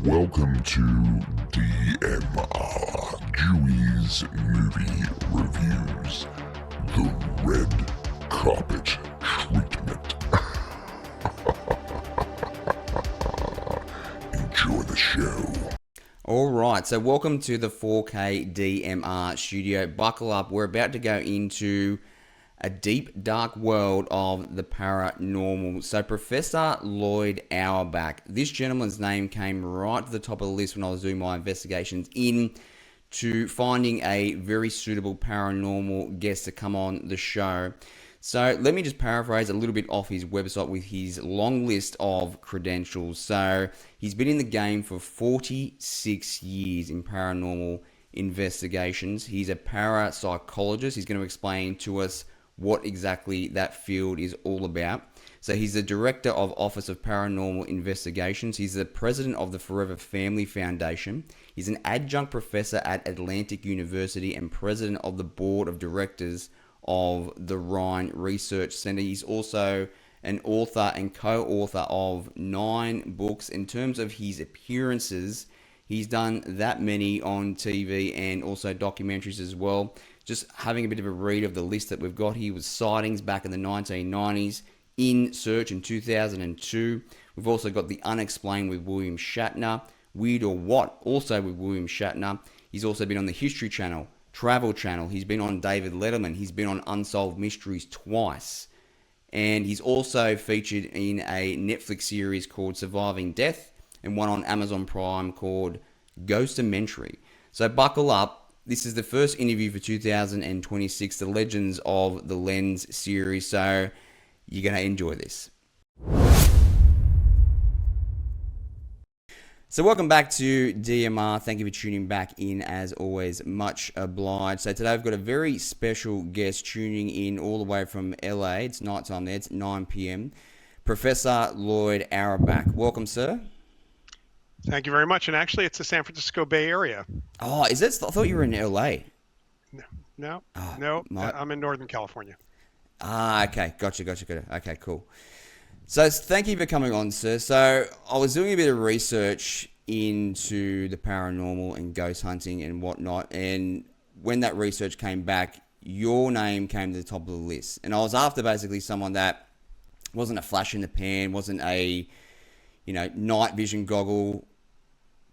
Welcome to DMR, Dewey's Movie Reviews, the red carpet treatment. Enjoy the show. All right, so welcome to the 4K DMR studio. Buckle up, we're about to go into a deep, dark world of the paranormal. So Professor Loyd Auerbach, this gentleman's name came right to the top of the list when I was doing my investigations into finding a very suitable paranormal guest to come on the show. So let me just paraphrase a little bit off his website with his long list of credentials. So he's been in the game for 46 years in paranormal investigations. He's a parapsychologist. He's going to explain to us what exactly that field is all about. So he's the director of Office of Paranormal Investigations. He's the president of the Forever Family Foundation. He's an adjunct professor at Atlantic University and president of the board of directors of the Rhine Research Centre. He's also an author and co-author of 9 books. In terms of his appearances, he's done that many on TV and also documentaries as well. Just having a bit of a read of the list that we've got here was Sightings back in the 1990s, In Search in 2002. We've also got The Unexplained with William Shatner, Weird or What, also with William Shatner. He's also been on the History Channel, Travel Channel. He's been on David Letterman. He's been on Unsolved Mysteries twice. And he's also featured in a Netflix series called Surviving Death and one on Amazon Prime called Ghostomentary. So buckle up. This is the first interview for 2026, the Legends of the Lens series. So you're going to enjoy this. So welcome back to DMR. Thank you for tuning back in as always. Much obliged. So today I've got a very special guest tuning in all the way from LA. It's nighttime there. It's 9 p.m. Professor Loyd Auerbach. Welcome, sir. Thank you very much. And actually, it's the San Francisco Bay Area. Oh, is it? I thought you were in LA. No, Oh, I'm in Northern California. Ah, okay. Gotcha. Okay, cool. So thank you for coming on, sir. So I was doing a bit of research into the paranormal and ghost hunting and whatnot. And when that research came back, your name came to the top of the list. And I was after basically someone that wasn't a flash in the pan, wasn't a, night vision goggle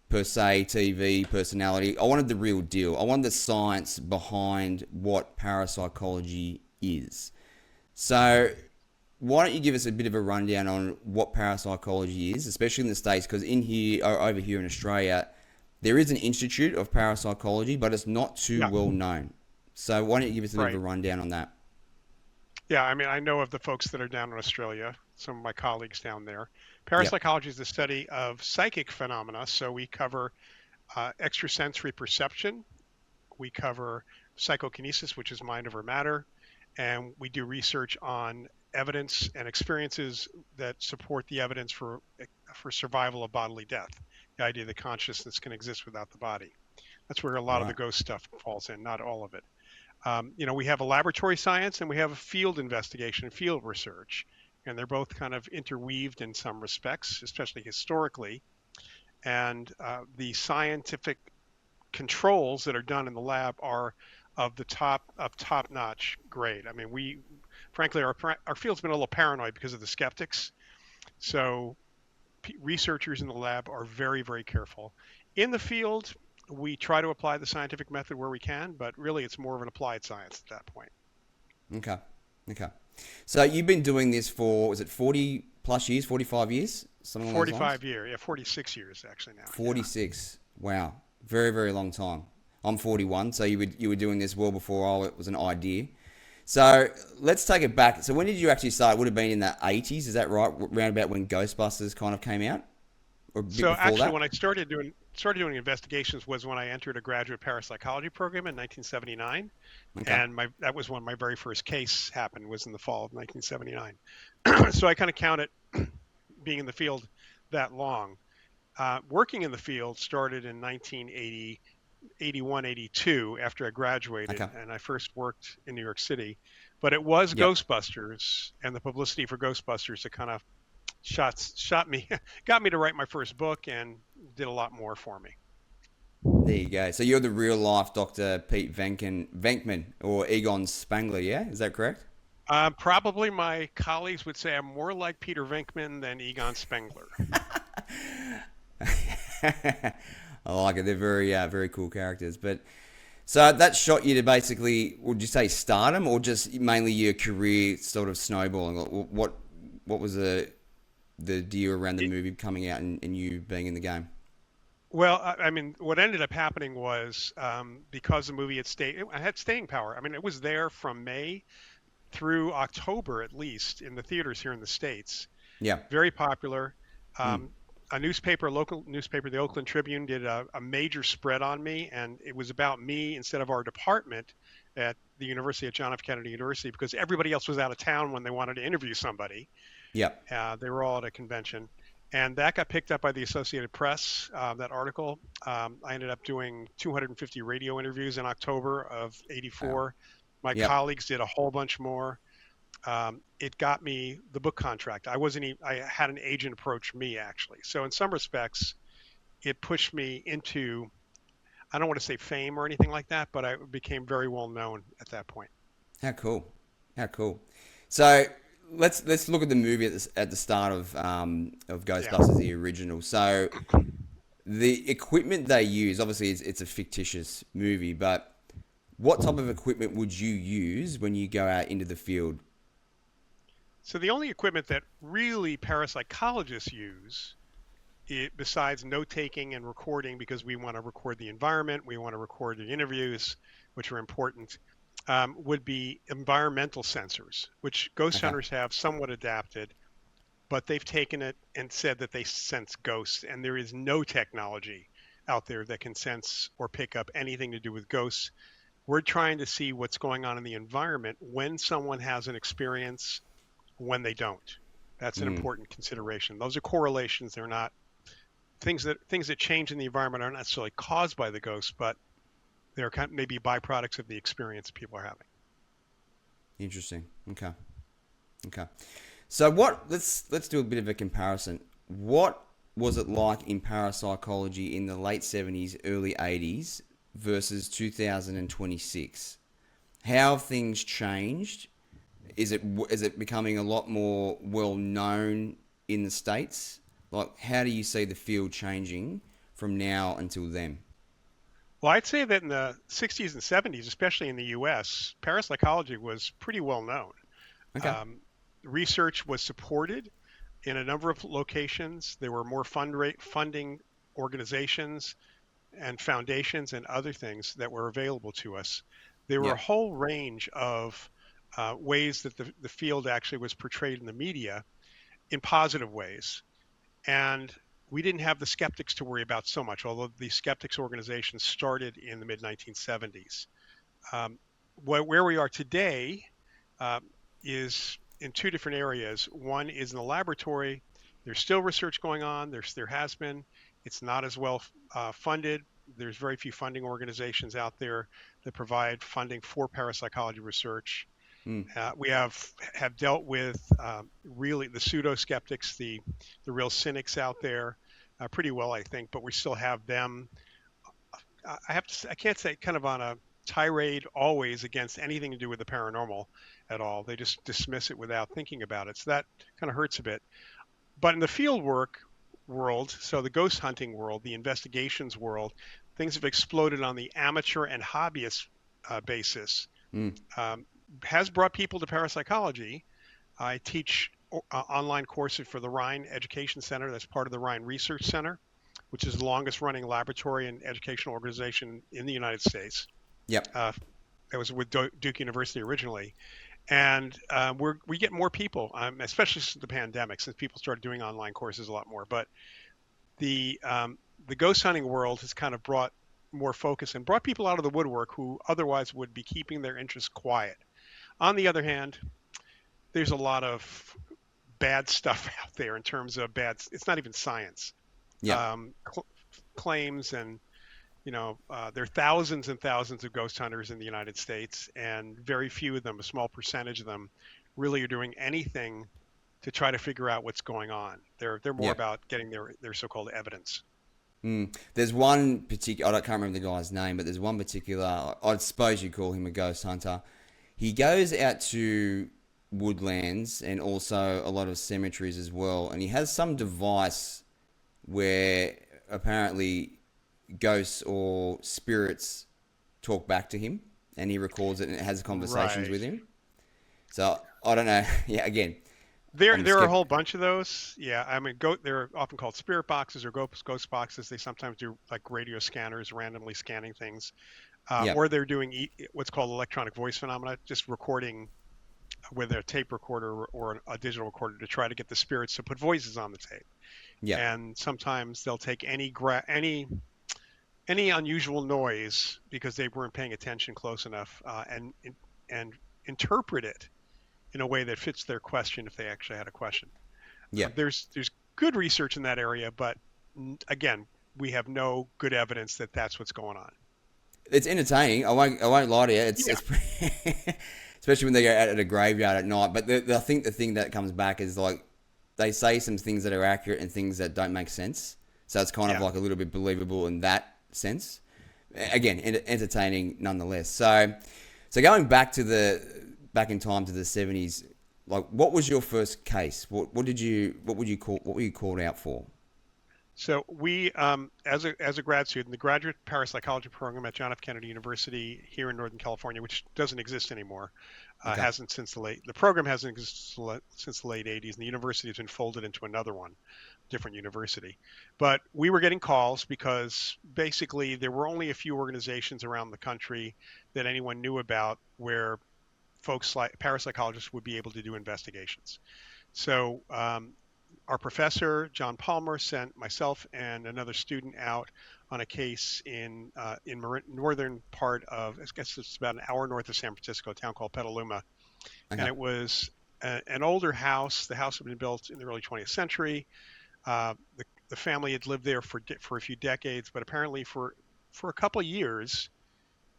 per se, TV personality. I wanted the real deal. I wanted the science behind what parapsychology is. So why don't you give us a bit of a rundown on what parapsychology is, especially in the States, because over here in Australia, there is an Institute of Parapsychology, but it's not too well known. So why don't you give us a bit of a rundown on that? Yeah, I mean, I know of the folks that are down in Australia, some of my colleagues down there. Parapsychology is the study of psychic phenomena. So we cover extrasensory perception. We cover psychokinesis, which is mind over matter. And we do research on evidence and experiences that support the evidence for survival of bodily death. The idea that consciousness can exist without the body. That's where a lot of the ghost stuff falls in, not all of it. We have a laboratory science and we have a field investigation, field research. And they're both kind of interweaved in some respects, especially historically. And the scientific controls that are done in the lab are of top-notch grade. I mean, frankly, our field's been a little paranoid because of the skeptics. So researchers in the lab are very, very careful. In the field, we try to apply the scientific method where we can, but really it's more of an applied science at that point. Okay. So you've been doing this for, is it 40 plus years, 45 years? Something along those lines? 45 years, yeah, 46 years actually now. 46, yeah. Wow. Very, very long time. I'm 41, so you were doing this well before it was an idea. So let's take it back. So when did you actually start? It would have been in the 80s, is that right? Round about when Ghostbusters kind of came out? Or a bit so before actually, that? when I started doing investigations was when I entered a graduate parapsychology program in 1979. Okay. And that was when my very first case happened, was in the fall of 1979. So I kind of count it being in the field that long. Working in the field started in 1980, 81, 82 after I graduated, and I first worked in New York City. But it was Ghostbusters and the publicity for Ghostbusters that kind of got me to write my first book and did a lot more for me. There you go. So you're the real life Dr. Pete Venkman or Egon Spangler, yeah? Is that correct? Probably my colleagues would say I'm more like Peter Venkman than Egon Spengler. I like it. They're very cool characters. But so that shot you to basically, would you say stardom or just mainly your career sort of snowballing? What was the deal around the movie coming out and you being in the game? Well, I mean, what ended up happening was because the movie I had staying power. I mean, it was there from May through October at least in the theaters here in the States. Yeah. Very popular. Mm. A local newspaper, the Oakland Tribune, did a major spread on me, and it was about me instead of our department at the University at John F. Kennedy University because everybody else was out of town when they wanted to interview somebody. Yep. They were all at a convention. And that got picked up by the Associated Press, that article. I ended up doing 250 radio interviews in October of Wow. '84. My Yep. colleagues did a whole bunch more. It got me the book contract. I had an agent approach me actually. So in some respects, it pushed me into, I don't want to say fame or anything like that, but I became very well known at that point. How cool. How cool. So let's look at the movie at the start of Yeah. Ghostbusters, the original. So the equipment they use, obviously, it's a fictitious movie, but what type of equipment would you use when you go out into the field? So the only equipment that really parapsychologists use, besides note taking and recording, because we want to record the environment, we want to record the interviews, which are important, would be environmental sensors, which ghost Okay. hunters have somewhat adapted, but they've taken it and said that they sense ghosts, and there is no technology out there that can sense or pick up anything to do with ghosts. We're trying to see what's going on in the environment when someone has an experience, when they don't. That's an Mm, important consideration. Those are correlations. They're not things that change in the environment aren't necessarily caused by the ghosts, but they're kind of maybe byproducts of the experience people are having. interesting. Okay. Okay. So what? Let's do a bit of a comparison. What was it like in parapsychology in the late 70s, early 80s versus 2026? How have things changed? Is it becoming a lot more well known in the states? Like, how do you see the field changing from now until then? Well, I'd say that in the 60s and 70s, especially in the US, parapsychology was pretty well known. Okay. Um, Research was supported in a number of locations. There were more funding organizations and foundations and other things that were available to us. There were a Yep. whole range of ways that the field actually was portrayed in the media in positive ways. And we didn't have the skeptics to worry about so much, although the skeptics organization started in the mid 1970s. Um, where we are today uh, is in two different areas. One is in the laboratory. There's still research going on. There has been. It's not as well funded. There's very few funding organizations out there that provide funding for parapsychology research. Mm. We have dealt with really the pseudo skeptics, the real cynics out there, pretty well, I think. But we still have them. I can't say kind of on a tirade always against anything to do with the paranormal at all. They just dismiss it without thinking about it. So that kind of hurts a bit. But in the field work world, so the ghost hunting world, the investigations world, things have exploded on the amateur and hobbyist basis. Mm. Um, has brought people to parapsychology. I teach online courses for the Rhine Education Center. That's part of the Rhine Research Center, which is the longest running laboratory and educational organization in the United States. Yep. Uh, it was with Duke University originally. And we get more people, especially since the pandemic, since people started doing online courses a lot more. But the the ghost hunting world has kind of brought more focus and brought people out of the woodwork who otherwise would be keeping their interests quiet. On the other hand, there's a lot of bad stuff out there in terms of bad. It's not even science. Yep. Claims and there are thousands and thousands of ghost hunters in the United States, and very few of them, a small percentage of them, really are doing anything to try to figure out what's going on. They're more Yep. about getting their so-called evidence. There's one particular, can't remember the guy's name, but there's one particular, I suppose you call him a ghost hunter. He goes out to woodlands and also a lot of cemeteries as well, and he has some device where apparently ghosts or spirits talk back to him, and he records it and it has conversations with him. So I don't know. Yeah, again, there are a whole bunch of those. Yeah, I mean, they're often called spirit boxes or ghost boxes. They sometimes do like radio scanners, randomly scanning things, or they're doing what's called electronic voice phenomena, just recording with a tape recorder or a digital recorder to try to get the spirits to put voices on the tape. Yeah, and sometimes they'll take any unusual noise because they weren't paying attention close enough, and interpret it in a way that fits their question if they actually had a question. Yeah, there's good research in that area, but again, we have no good evidence that that's what's going on. It's entertaining. I won't lie to you. It's especially when they go out at a graveyard at night. But I think the thing that comes back is like they say some things that are accurate and things that don't make sense. So it's kind of like a little bit believable in that sense. Again, entertaining nonetheless. So going back in time to the 70s, like what was your first case? What were you called out for? So we, as a grad student, the graduate parapsychology program at John F. Kennedy University here in Northern California, which doesn't exist anymore, hasn't since the program hasn't existed since the late 80s, and the university has been folded into another one, different university. But we were getting calls because basically there were only a few organizations around the country that anyone knew about where folks like parapsychologists would be able to do investigations. So our professor, John Palmer, sent myself and another student out on a case in northern part of, I guess it's about an hour north of San Francisco, a town called Petaluma. Okay. And it was an older house. The house had been built in the early 20th century. The family had lived there for a few decades, but apparently for a couple of years,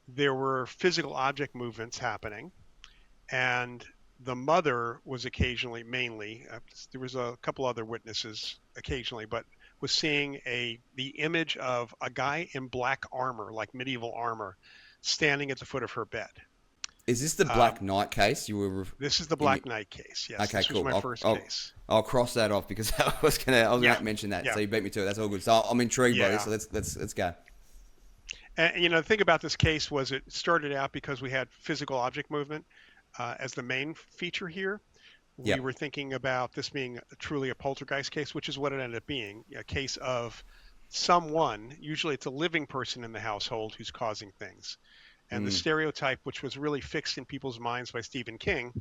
there were physical object movements happening. And the mother was occasionally, mainly, there was a couple other witnesses occasionally, but was seeing the image of a guy in black armor, like medieval armor, standing at the foot of her bed. Is this the Black Knight case you were? This is the Black Knight case. Yes. Okay, this cool. was my first case. I'll cross that off because I was gonna mention that. Yeah. So you beat me to it. That's all good. So I'm intrigued by this. So let's go. And the thing about this case was it started out because we had physical object movement as the main feature here. We were thinking about this being truly a poltergeist case, which is what it ended up being, a case of someone, usually it's a living person in the household, who's causing things. And the stereotype, which was really fixed in people's minds by Stephen King,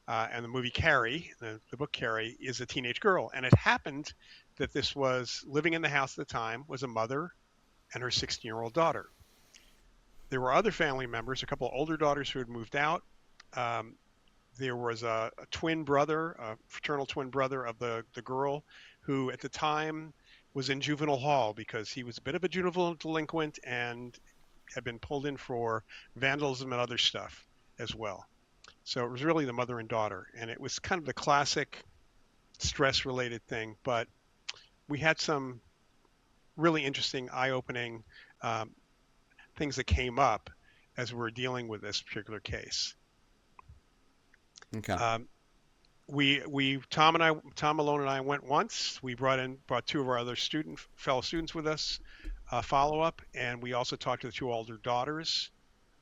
and the movie Carrie, the book Carrie, is a teenage girl. And it happened that this was living in the house at the time, was a mother and her 16-year-old daughter. There were other family members, a couple of older daughters who had moved out. There was a twin brother, a fraternal twin brother of the girl, who at the time was in juvenile hall because he was a bit of a juvenile delinquent and had been pulled in for vandalism and other stuff as well. So it was really the mother and daughter, and it was kind of the classic stress-related thing, but we had some really interesting, eye-opening things that came up as we were dealing with this particular case. Okay. Tom Malone and I went once. We brought two of our other fellow students with us, follow up, and we also talked to the two older daughters.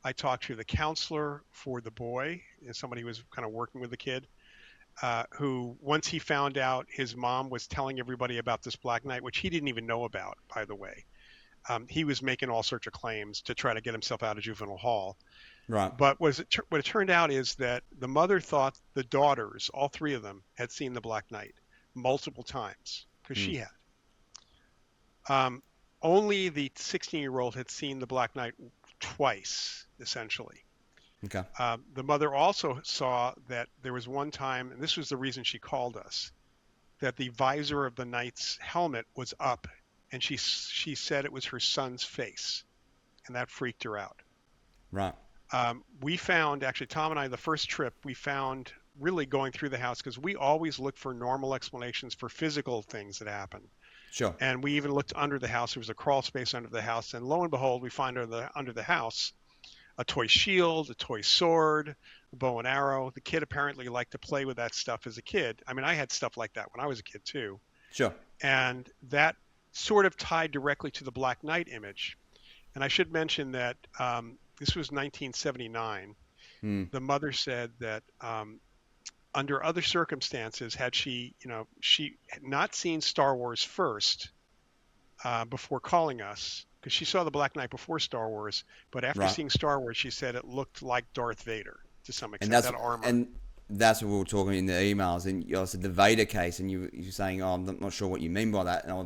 I talked to the counselor for the boy, somebody who was kind of working with the kid, who once he found out his mom was telling everybody about this Black Knight, which he didn't even know about, by the way. He was making all sorts of claims to try to get himself out of juvenile hall. Right. But what it turned out is that the mother thought the daughters, all three of them, had seen the Black Knight multiple times because she had. Only the 16-year-old had seen the Black Knight twice, essentially. Okay. The mother also saw that there was one time, and this was the reason she called us, that the visor of the knight's helmet was up, and she said it was her son's face, and that freaked her out. Right. We found, actually, Tom and I, the first trip, we found really going through the house, because we always look for normal explanations for physical things that happen. Sure. And we even looked under the house. There was a crawl space under the house, and lo and behold, we find under the house a toy shield, a toy sword, a bow and arrow. The kid apparently liked to play with that stuff as a kid. I mean, I had stuff like that when I was a kid too. Sure. And that sort of tied directly to the Black Knight image. And I should mention that this was 1979. The mother said that under other circumstances, had she, she had not seen Star Wars first before calling us, because she saw the Black Knight before Star Wars, but after Right. seeing Star Wars, she said it looked like Darth Vader to some extent. And that armor. that's what we were talking in the emails. And you said the Vader case, and you were saying, "Oh, I'm not sure what you mean by that." And I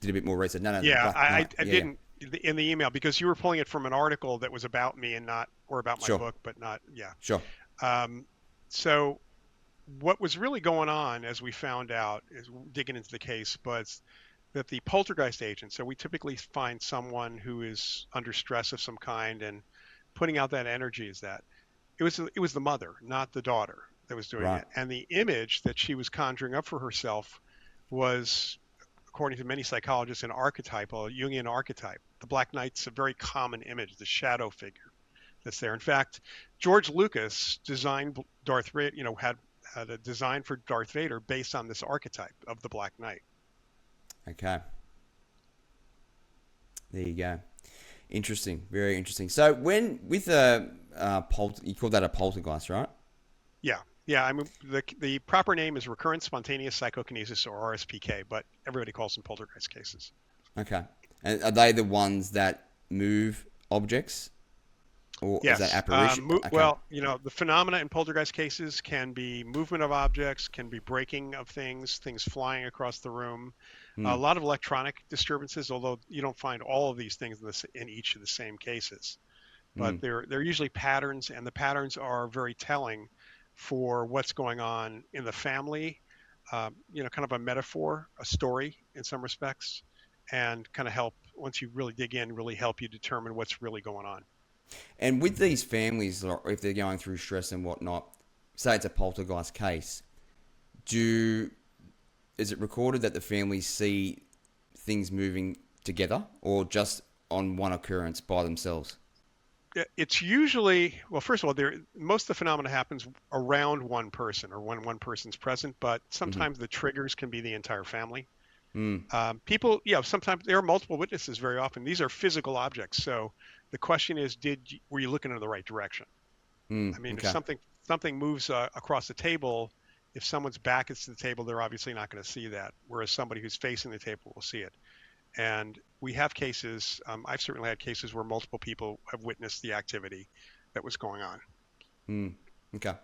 did a bit more research. No, Yeah, I yeah. didn't in the email, because you were pulling it from an article that was about me and not, or about my Sure. book, but not. Yeah. Sure. So what was really going on, as we found out, is digging into the case, was that the poltergeist agent, so we typically find someone who is under stress of some kind and putting out that energy, is that it was the mother, not the daughter, that was doing Right. it. And the image that she was conjuring up for herself was, according to many psychologists, an archetypal, a Jungian archetype. The Black Knight's a very common image, the shadow figure that's there. In fact, George Lucas designed Darth Vader, had a design for Darth Vader based on this archetype of the Black Knight. Okay. There you go. Interesting. Very interesting. So when with a you call that a poltergeist, right? Yeah. I mean, the proper name is recurrent spontaneous psychokinesis, or RSPK, but everybody calls them poltergeist cases. Okay. And are they the ones that move objects? Or Yes. is that apparition? Okay. Well, the phenomena in poltergeist cases can be movement of objects, can be breaking of things flying across the room, a lot of electronic disturbances, although you don't find all of these things in each of the same cases. But they're usually patterns, and the patterns are very telling for what's going on in the family, kind of a metaphor, a story in some respects, and kind of help, once you really dig in, really help you determine what's really going on. And with these families, if they're going through stress and whatnot, say it's a poltergeist case, is it recorded that the families see things moving together, or just on one occurrence by themselves? It's usually, well, first of all, most of the phenomena happens around one person, or when one person's present, but sometimes the triggers can be the entire family. People, sometimes there are multiple witnesses. Very often, these are physical objects. So the question is, were you looking in the right direction? I mean, Okay. if something moves across the table, if someone's back is to the table, they're obviously not going to see that. Whereas somebody who's facing the table will see it. And we have cases, I've certainly had cases where multiple people have witnessed the activity that was going on. Okay.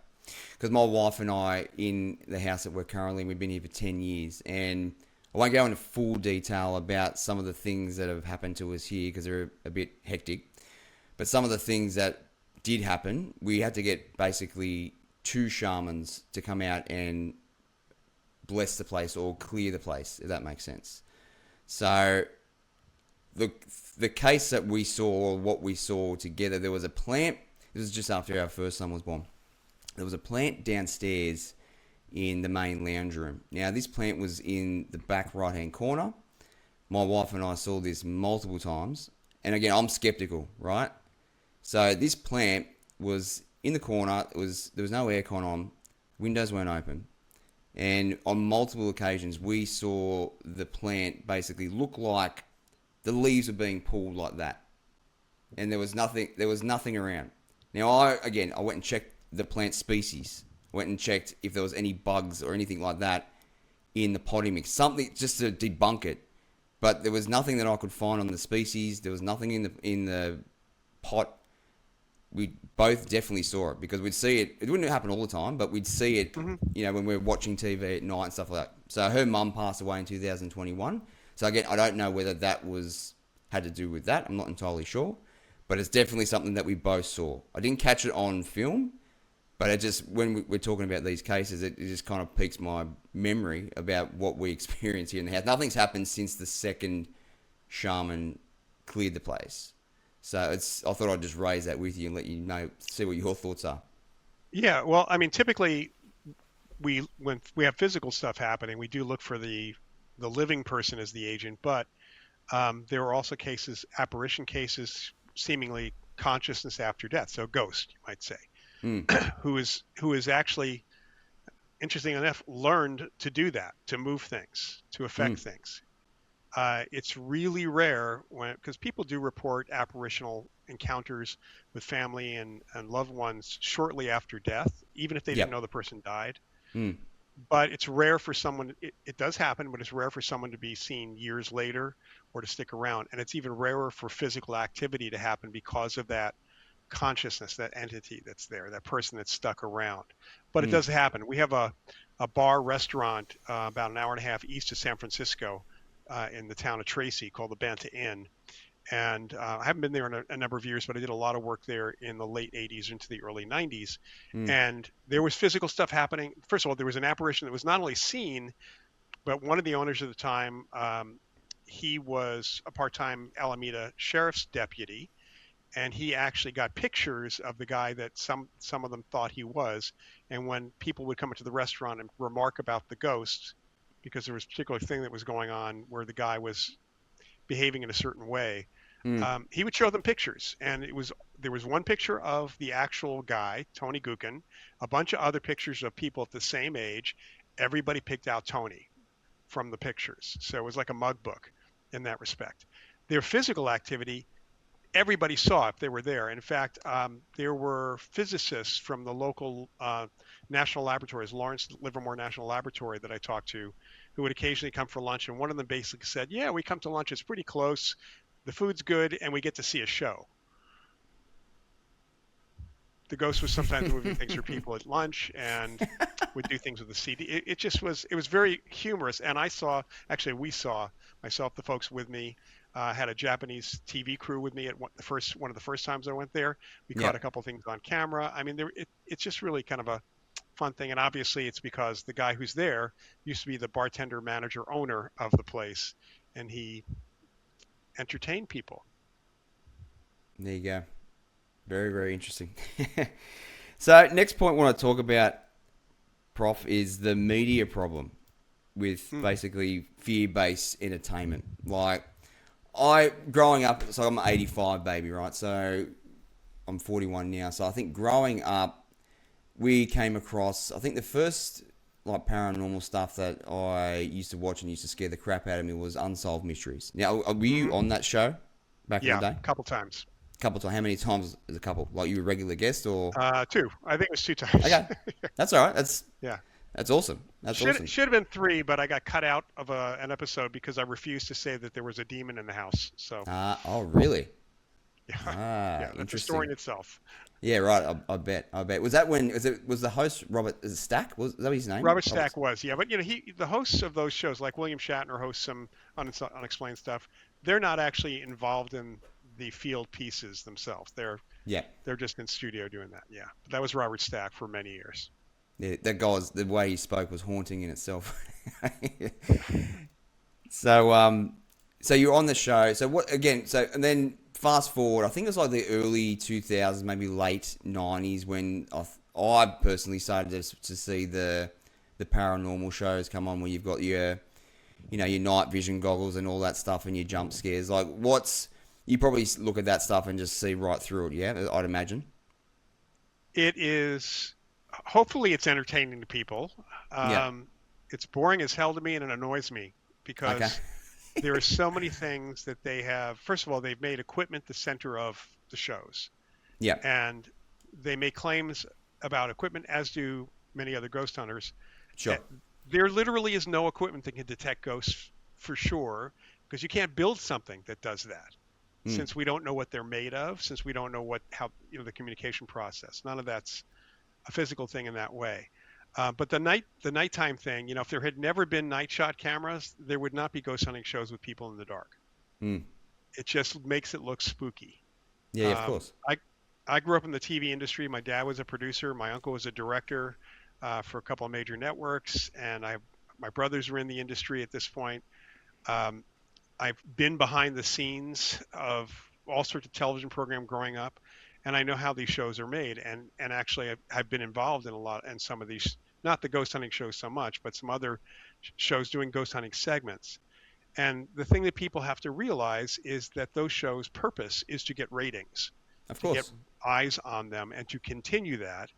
Because my wife and I, in the house that we're currently in, we've been here for 10 years. And I won't go into full detail about some of the things that have happened to us here because they're a bit hectic. But some of the things that did happen, we had to get basically 2 shamans to come out and bless the place or clear the place, if that makes sense. So the case that we saw, or what we saw together, there was a plant. This was just after our first son was born. There was a plant downstairs in the main lounge room. Now, this plant was in the back right-hand corner. My wife and I saw this multiple times. And again, I'm skeptical, right? So this plant was in the corner. There was no aircon on. Windows weren't open. And on multiple occasions, we saw the plant basically look like the leaves were being pulled like that. And there was nothing around. Now, I went and checked the plant species. Went and checked if there was any bugs or anything like that in the potting mix. Something just to debunk it. But there was nothing that I could find on the species. There was nothing in the pot. We both definitely saw it because we'd see it. It wouldn't happen all the time, but we'd see it, when we were watching TV at night and stuff like that. So her mum passed away in 2021. So again, I don't know whether that had to do with that. I'm not entirely sure, but it's definitely something that we both saw. I didn't catch it on film, but it just, when we're talking about these cases, it just kind of piques my memory about what we experienced here in the house. Nothing's happened since the second shaman cleared the place. So I thought I'd just raise that with you and let you know, see what your thoughts are. Yeah, well, I mean, typically when we have physical stuff happening, we do look for the the living person as the agent, but there were also cases, apparition cases, seemingly consciousness after death, so ghost, you might say, Mm. who is actually, interesting enough, learned to do that, to move things, to affect Mm. things. It's really rare when, because people do report apparitional encounters with family and loved ones shortly after death, even if they didn't Yep. know the person died. Mm. But it's rare for someone, it does happen, but it's rare for someone to be seen years later or to stick around. And it's even rarer for physical activity to happen because of that consciousness, that entity that's there, that person that's stuck around. But it Mm. does happen. We have a bar restaurant about an hour and a half east of San Francisco in the town of Tracy called the Banta Inn. And I haven't been there in a number of years, but I did a lot of work there in the late 80s into the early 90s. Mm. And there was physical stuff happening. First of all, there was an apparition that was not only seen, but one of the owners at the time, he was a part-time Alameda sheriff's deputy, and he actually got pictures of the guy that some of them thought he was. And when people would come into the restaurant and remark about the ghost, because there was a particular thing that was going on where the guy was behaving in a certain way, Mm. he would show them pictures. And there was one picture of the actual guy, Tony Gukin, a bunch of other pictures of people at the same age. Everybody picked out Tony from the pictures, so it was like a mug book in that respect. Their physical activity, everybody saw if they were there. In fact, there were physicists from the local national laboratories, Lawrence Livermore National Laboratory, that I talked to, who would occasionally come for lunch. And one of them basically said, "Yeah, we come to lunch. It's pretty close. The food's good, and we get to see a show." The ghost was sometimes moving things for people at lunch and would do things with the CD. It just was, it was very humorous. And we saw, myself, the folks with me, had a Japanese TV crew with me at one of the first times I went there. We caught Yep. a couple things on camera. I mean, it's just really kind of a fun thing. And obviously it's because the guy who's there used to be the bartender, manager, owner of the place, and he entertained people. There you go. Very, very interesting. So, next point I want to talk about, Prof, is the media problem with basically fear-based entertainment. Like, growing up, so I'm an 85 baby, right? So, I'm 41 now. So, I think growing up, we came across, I think the first like paranormal stuff that I used to watch and used to scare the crap out of me was Unsolved Mysteries. Now, were you on that show back in the Yeah, day? a couple times. Couple times. How many times as a couple? Like you were a regular guest or? Two. I think it was two times. Okay, that's all right. Yeah. That's awesome. That's awesome. Should have been three, but I got cut out of an episode because I refused to say that there was a demon in the house. So Oh, really? yeah, Ah, yeah, that's a interesting. story in itself. Yeah, right. I bet. Was that when? Was the host Robert? Is it Stack? Was that his name? Robert Stack was, yeah, but the hosts of those shows, like William Shatner hosts some unexplained stuff. They're not actually involved in the field pieces themselves. Yeah. They're just in studio doing that. Yeah, but that was Robert Stack for many years. Yeah, that guy's the way he spoke was haunting in itself. So you're on the show. So what again? So and then fast forward. I think it was like the early 2000s, maybe late 90s when I personally started to see the paranormal shows come on, where you've got your your night vision goggles and all that stuff and your jump scares. Like you probably look at that stuff and just see right through it. Yeah, I'd imagine. It is. Hopefully, it's entertaining to people. Yeah. It's boring as hell to me, and it annoys me because Okay. there are so many things that they have. First of all, they've made equipment the center of the shows, Yeah. and they make claims about equipment, as do many other ghost hunters. Sure. There literally is no equipment that can detect ghosts for sure, because you can't build something that does that. Since we don't know what they're made of, since we don't know how the communication process, none of that's a physical thing in that way. But the nighttime thing, if there had never been night shot cameras, there would not be ghost hunting shows with people in the dark. Mm. It just makes it look spooky. Yeah, of course. I grew up in the TV industry. My dad was a producer. My uncle was a director for a couple of major networks, and my brothers were in the industry at this point. I've been behind the scenes of all sorts of television program growing up, and I know how these shows are made. And actually, I've been involved in some of these, not the ghost hunting shows so much, but some other shows doing ghost hunting segments. And the thing that people have to realize is that those shows' purpose is to get ratings, Of to get course. eyes on them, and to continue that,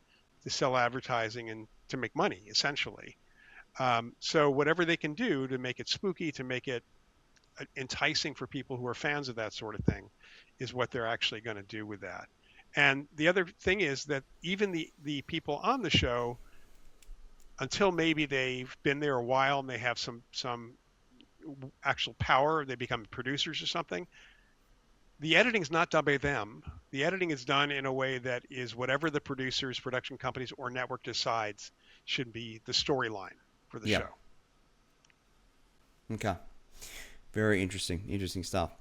to sell advertising and to make money, essentially. So whatever they can do to make it spooky, to make it enticing for people who are fans of that sort of thing, is what they're actually going to do with that. And the other thing is that even the people on the show, until maybe they've been there a while and they have some actual power, they become producers or something, the editing is not done by them. The editing is done in a way that is whatever the producers, production companies, or network decides should be the storyline for the Yeah. show. Okay. Very interesting. Interesting stuff.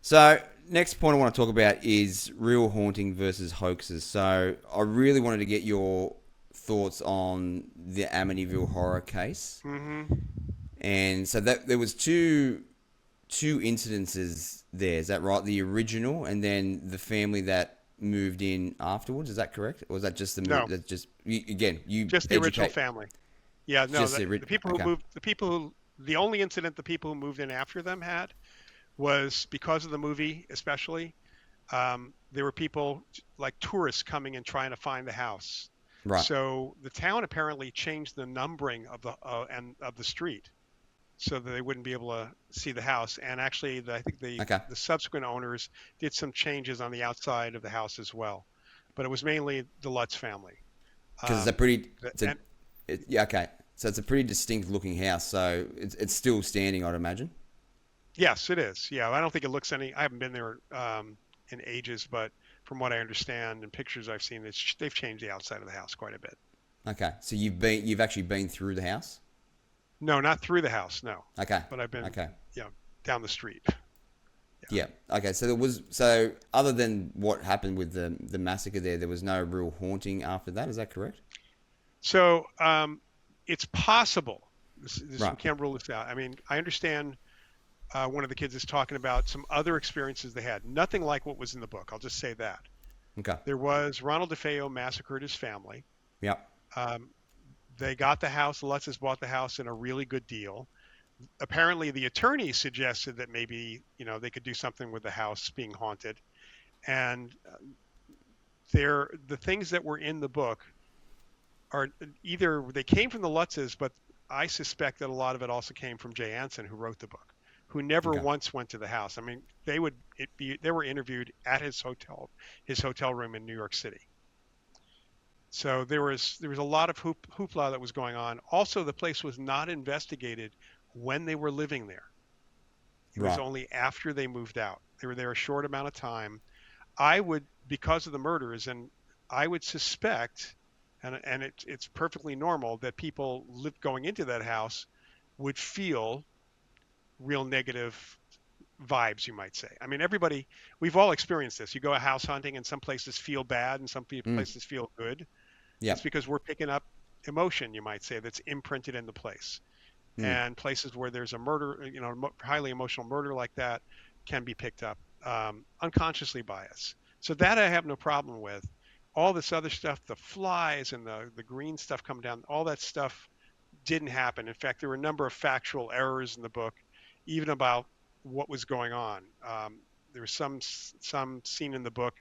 So, next point I want to talk about is real haunting versus hoaxes. So, I really wanted to get your thoughts on the Amityville horror case. Mm-hmm. And so that there was two incidences there. Is that right? The original and then the family that moved in afterwards. Is that correct? Or was that just the No. That's just you Just the original family. Yeah, no, Just the people who okay. moved, the only incident the people who moved in after them had was because of the movie, especially. There were people like tourists coming and trying to find the house. Right. So the town apparently changed the numbering of the street so that they wouldn't be able to see the house. And actually, I think Okay. the subsequent owners did some changes on the outside of the house as well. But it was mainly the Lutz family. Because it's a pretty. And- Yeah. Okay. So it's a pretty distinct looking house. So it's still standing, I'd imagine. Yes, it is. Yeah, I don't think it looks any. I haven't been there in ages, but from what I understand and pictures I've seen, they've changed the outside of the house quite a bit. Okay. So you've actually been through the house. No, not through the house. No. Okay. But I've been, Okay. down the street. Yeah. Okay. So other than what happened with the massacre there was no real haunting after that. Is that correct? So it's possible. This Right. We can't rule this out. I mean, I understand. One of the kids is talking about some other experiences they had. Nothing like what was in the book. I'll just say that. Okay. There was Ronald DeFeo massacred his family. Yep. They got the house. The Lutzes bought the house in a really good deal. Apparently, the attorney suggested that maybe they could do something with the house being haunted. And the things that were in the book are either they came from the Lutzes, but I suspect that a lot of it also came from Jay Anson, who wrote the book, who never Okay. once went to the house. I mean, they were interviewed at his hotel room in New York City. So there was a lot of hoopla that was going on. Also, the place was not investigated when they were living there. It was Right. only after they moved out. They were there a short amount of time. Because of the murders, and I would suspect, and it's perfectly normal that people going into that house would feel real negative vibes, you might say. I mean, we've all experienced this. You go house hunting and some places feel bad and some places feel good. Yeah. It's because we're picking up emotion, you might say, that's imprinted in the place. And places where there's a murder, highly emotional murder like that can be picked up unconsciously by us. So that I have no problem with. All this other stuff, the flies and the green stuff coming down, all that stuff didn't happen. In fact, there were a number of factual errors in the book, even about what was going on. There was some scene in the book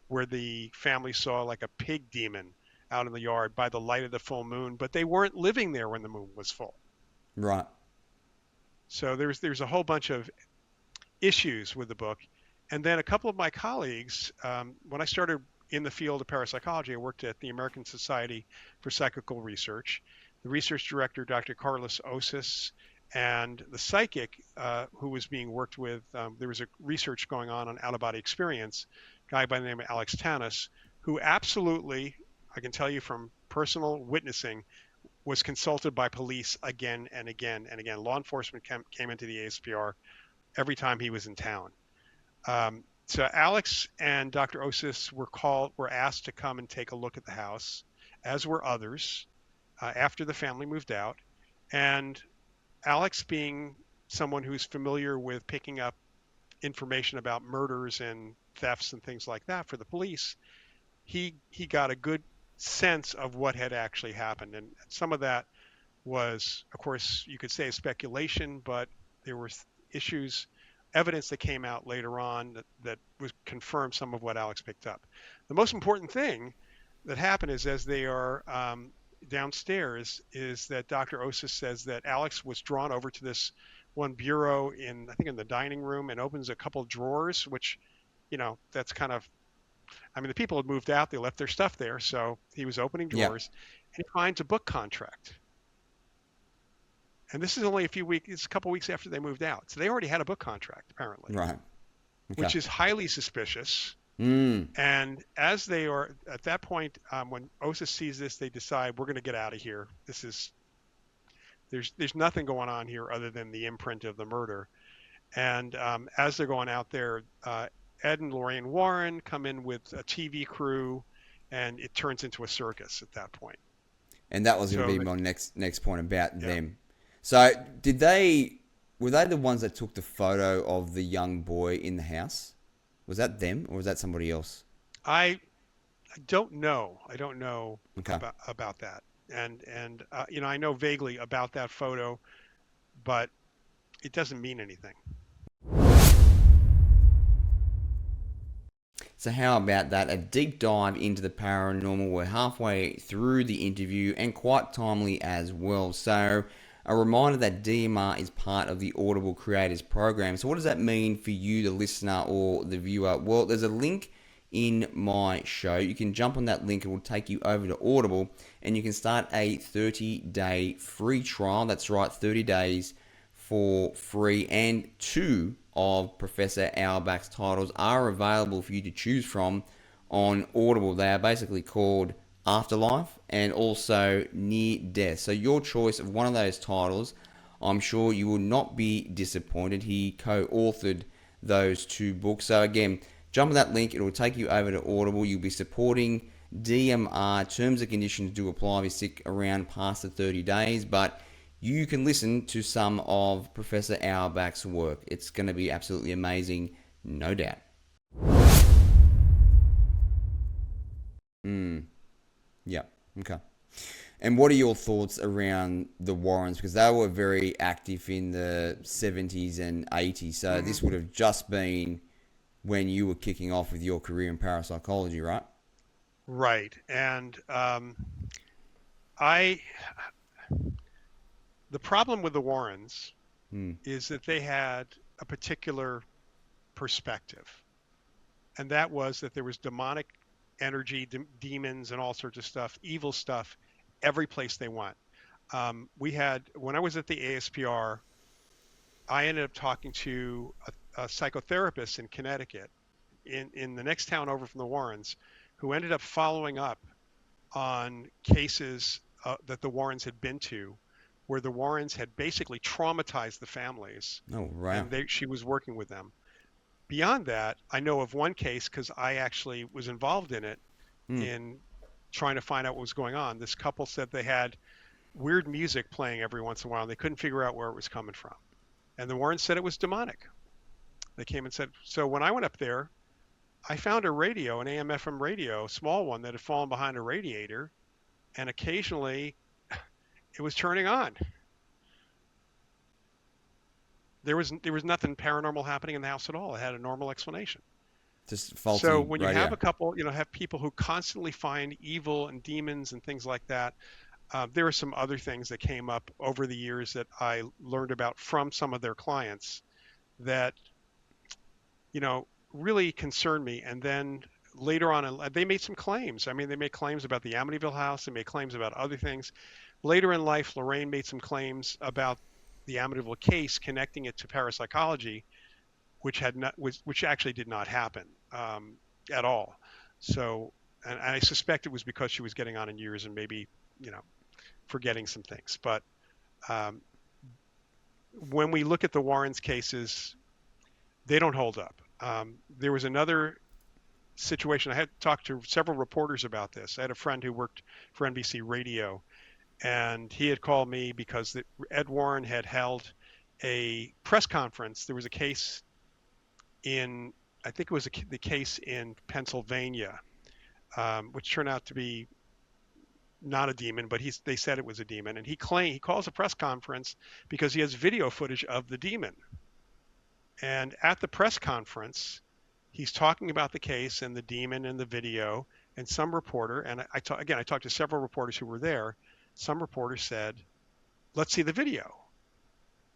where the family saw like a pig demon out in the yard by the light of the full moon, but they weren't living there when the moon was full. Right. So there's a whole bunch of issues with the book. And then a couple of my colleagues, when I started in the field of parapsychology, I worked at the American Society for Psychical Research. The research director, Dr. Carlos Osis, and the psychic who was being worked with, there was a research going on out-of-body experience, a guy by the name of Alex Tanis, who absolutely, I can tell you from personal witnessing, was consulted by police again and again and again. Law enforcement came into the ASPR every time he was in town. So Alex and Dr. Osis were asked to come and take a look at the house, as were others, after the family moved out. And Alex, being someone who's familiar with picking up information about murders and thefts and things like that for the police, he got a good sense of what had actually happened. And some of that was, of course, you could say a speculation, but there were evidence that came out later on that was confirmed some of what Alex picked up. The most important thing that happened is as they are downstairs is that Dr. Osis says that Alex was drawn over to this one bureau I think in the dining room, and opens a couple of drawers, which, that's kind of, I mean, the people had moved out, they left their stuff there. So he was opening Yeah. drawers and he finds a book contract. And this is only it's a couple weeks after they moved out. So they already had a book contract, apparently, Right. Okay. which is highly suspicious. Mm. And as they are at that point, when Osis sees this, they decide, we're going to get out of here. There's nothing going on here other than the imprint of the murder. And as they're going out there, Ed and Lorraine Warren come in with a TV crew, and it turns into a circus at that point. And that was going to So be my next point about Yeah. them. So were they the ones that took the photo of the young boy in the house? Was that them, or was that somebody else? I don't know. I don't know Okay. about that. And I know vaguely about that photo, but it doesn't mean anything. So how about that? A deep dive into the paranormal. We're halfway through the interview, and quite timely as well. So a reminder that DMR is part of the Audible Creators Program. So what does that mean for you, the listener or the viewer? Well, there's a link in my show. You can jump on that link. It will take you over to Audible, and you can start a 30-day free trial. That's right, 30 days for free, and 2 of Professor Auerbach's titles are available for you to choose from on Audible. They are basically called Afterlife and also Near Death. So your choice of one of those titles, I'm sure you will not be disappointed. He co-authored those 2 books. So again, jump on that link. It will take you over to Audible. You'll be supporting DMR. Terms and conditions do apply if you stick around past the 30 days, but you can listen to some of Professor Auerbach's work. It's going to be absolutely amazing, no doubt. Yeah, okay. And what are your thoughts around the Warrens? Because they were very active in the 70s and 80s, so this would have just been when you were kicking off with your career in parapsychology, right? Right. And the problem with the Warrens is that they had a particular perspective, and that was that there was demonic energy, demons, and all sorts of stuff, evil stuff, every place they went. When I was at the ASPR, I ended up talking to a psychotherapist in Connecticut, in the next town over from the Warrens, who ended up following up on cases that the Warrens had been to, where the Warrens had basically traumatized the families. Oh, right. And she was working with them. Beyond that, I know of one case, because I actually was involved in it, in trying to find out what was going on. This couple said they had weird music playing every once in a while, and they couldn't figure out where it was coming from. And the Warrens said it was demonic. They came and said, so when I went up there, I found a radio, an AM/FM radio, a small one that had fallen behind a radiator, and occasionally it was turning on. There was nothing paranormal happening in the house at all. It had a normal explanation. Just faulty So when you radio. have a couple, have people who constantly find evil and demons and things like that, there are some other things that came up over the years that I learned about from some of their clients that, really concerned me. And then later on, they made some claims. I mean, they made claims about the Amityville house. They made claims about other things. Later in life, Lorraine made some claims about the Amityville case, connecting it to parapsychology, which actually did not happen at all. So, and I suspect it was because she was getting on in years and maybe, forgetting some things. But when we look at the Warrens cases, they don't hold up. There was another situation. I had talked to several reporters about this. I had a friend who worked for NBC Radio, and he had called me because Ed Warren had held a press conference. There was a case I think it was the case in Pennsylvania, which turned out to be not a demon, but they said it was a demon, and he calls a press conference because he has video footage of the demon. And at the press conference, he's talking about the case and the demon and the video, and some reporter, and I talked to several reporters who were there. Some reporter said, "Let's see the video."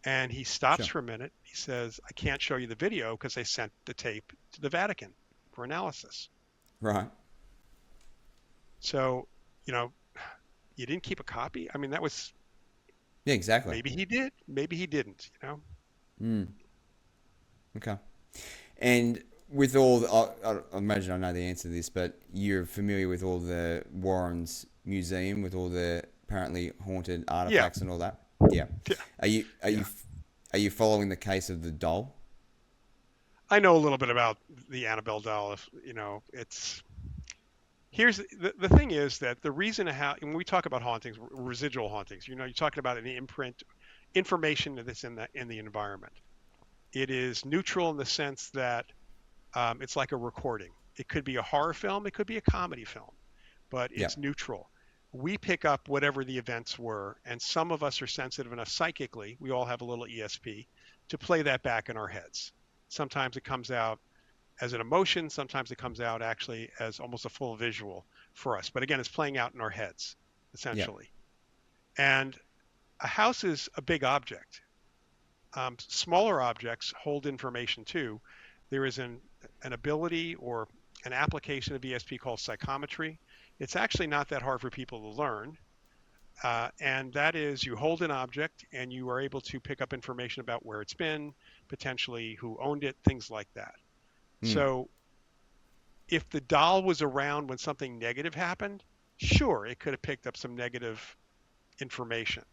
And he stops Sure. for a minute. He says, "I can't show you the video because they sent the tape to the Vatican for analysis." Right. So, you know, you didn't keep a copy. I mean, that was, Yeah, exactly. maybe he did, maybe he didn't, you know? Mm. Okay. And with all, I imagine I know the answer to this, but you're familiar with all the Warren's museum with all the apparently haunted Yeah. artifacts and all that? Yeah. Yeah. Are you following the case of the doll? I know a little bit about the Annabelle doll. If, you know, here's the thing is that the reason how, when we talk about hauntings, residual hauntings, you know, you're talking about an imprint, information that's in the environment. It is neutral in the sense that it's like a recording. It could be a horror film, it could be a comedy film, but Yeah. it's neutral. We pick up whatever the events were, and some of us are sensitive enough psychically, we all have a little ESP, to play that back in our heads. Sometimes it comes out as an emotion, sometimes it comes out actually as almost a full visual for us. But again, it's playing out in our heads, Yeah. essentially. And a house is a big object. Smaller objects hold information too. There is an ability or an application of ESP called psychometry. It's actually not that hard for people to learn. And that is, you hold an object and you are able to pick up information about where it's been, potentially who owned it, things like that. Mm. So if the doll was around when something negative happened, sure, it could have picked up some negative information